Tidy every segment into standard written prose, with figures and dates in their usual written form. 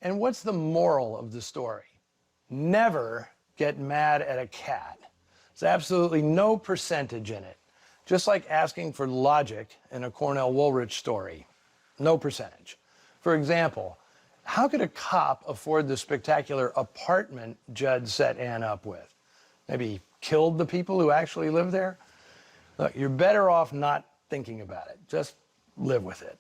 And what's the moral of the story? Never get mad at a cat. There's absolutely no percentage in it. Just like asking for logic in a Cornell Woolrich story. No percentage. For example, how could a cop afford the spectacular apartment Judd set Anne up with? Maybe killed the people who actually live there? Look, you're better off not thinking about it. Just live with it.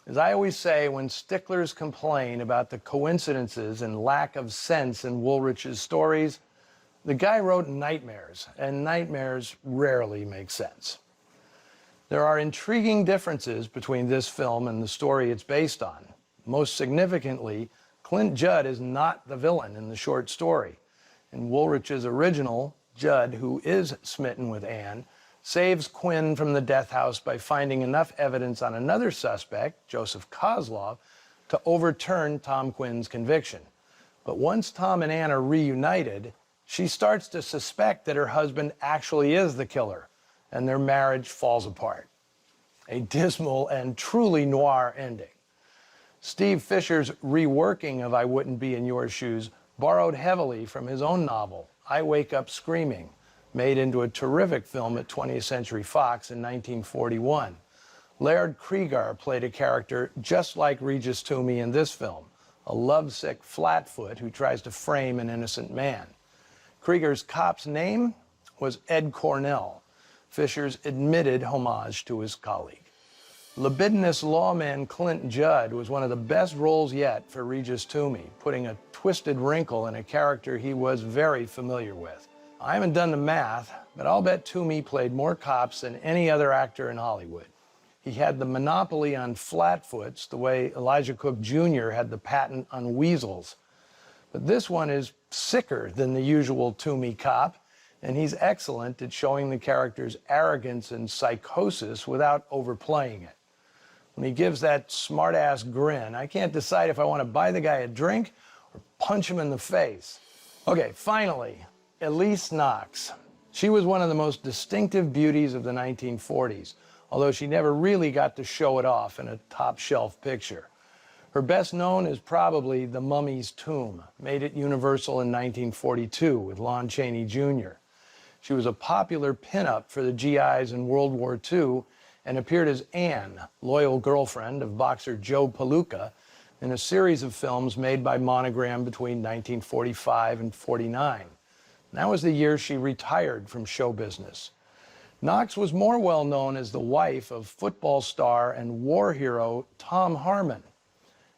As I always say, when sticklers complain about the coincidences and lack of sense in Woolrich's stories, the guy wrote nightmares, and nightmares rarely make sense. There are intriguing differences between this film and the story it's based on. Most significantly, Clint Judd is not the villain in the short story. In Woolrich's original, Judd, who is smitten with Anne, saves Quinn from the death house by finding enough evidence on another suspect, Joseph Kozlov, to overturn Tom Quinn's conviction. But once Tom and Anne are reunited, she starts to suspect that her husband actually is the killer, and their marriage falls apart. A dismal and truly noir ending. Steve Fisher's reworking of I Wouldn't Be in Your Shoes borrowed heavily from his own novel, I Wake Up Screaming, made into a terrific film at 20th Century Fox in 1941. Laird Cregar played a character just like Regis Toomey in this film, a lovesick flatfoot who tries to frame an innocent man. Cregar's cop's name was Ed Cornell, Fisher's admitted homage to his colleague. Libidinous lawman Clint Judd was one of the best roles yet for Regis Toomey, putting a twisted wrinkle in a character he was very familiar with. I haven't done the math, but I'll bet Toomey played more cops than any other actor in Hollywood. He had the monopoly on flatfoots the way Elijah Cook Jr. had the patent on weasels. But this one is sicker than the usual Toomey cop, and he's excellent at showing the character's arrogance and psychosis without overplaying it. When he gives that smart-ass grin, I can't decide if I want to buy the guy a drink or punch him in the face. Okay, finally, Elise Knox. She was one of the most distinctive beauties of the 1940s, although she never really got to show it off in a top-shelf picture. Her best known is probably The Mummy's Tomb, made at Universal in 1942 with Lon Chaney Jr. She was a popular pinup for the GIs in World War II and appeared as Anne, loyal girlfriend of boxer Joe Palooka, in a series of films made by Monogram between 1945 and 49. That was the year she retired from show business. Knox was more well known as the wife of football star and war hero Tom Harmon.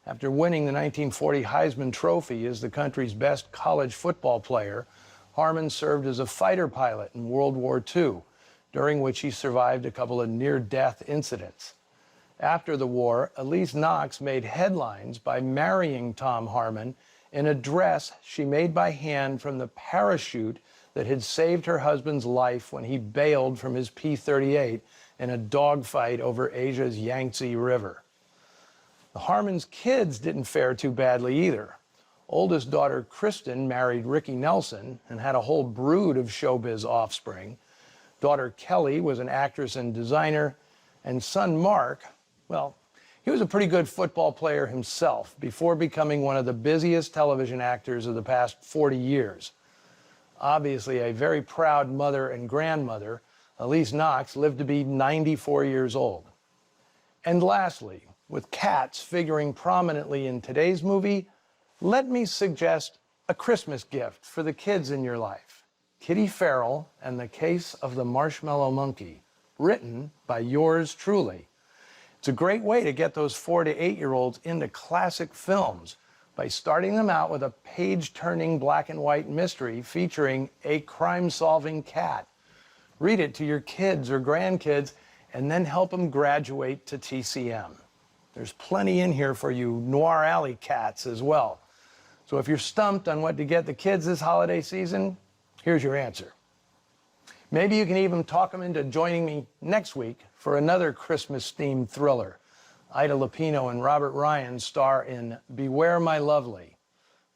After winning the 1940 Heisman Trophy as the country's best college football player, Harmon served as a fighter pilot in World War II, during which he survived a couple of near-death incidents. After the war, Elise Knox made headlines by marrying Tom Harmon in a dress she made by hand from the parachute that had saved her husband's life when he bailed from his P-38 in a dogfight over Asia's Yangtze River. The Harmon's kids didn't fare too badly either. Oldest daughter Kristen married Ricky Nelson and had a whole brood of showbiz offspring. Daughter Kelly was an actress and designer, and son Mark, well, he was a pretty good football player himself before becoming one of the busiest television actors of the past 40 years. Obviously a very proud mother and grandmother, Elise Knox lived to be 94 years old. And lastly, with cats figuring prominently in today's movie, let me suggest a Christmas gift for the kids in your life. Kitty Farrell and the Case of the Marshmallow Monkey, written by yours truly. It's a great way to get those 4 to 8-year-olds into classic films by starting them out with a page-turning black and white mystery featuring a crime-solving cat. Read it to your kids or grandkids and then help them graduate to TCM. There's plenty in here for you Noir Alley cats as well. So if you're stumped on what to get the kids this holiday season, here's your answer. Maybe you can even talk them into joining me next week for another Christmas-themed thriller. Ida Lupino and Robert Ryan star in Beware My Lovely.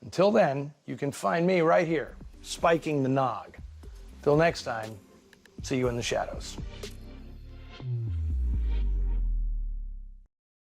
Until then, you can find me right here, spiking the nog. Till next time, see you in the shadows.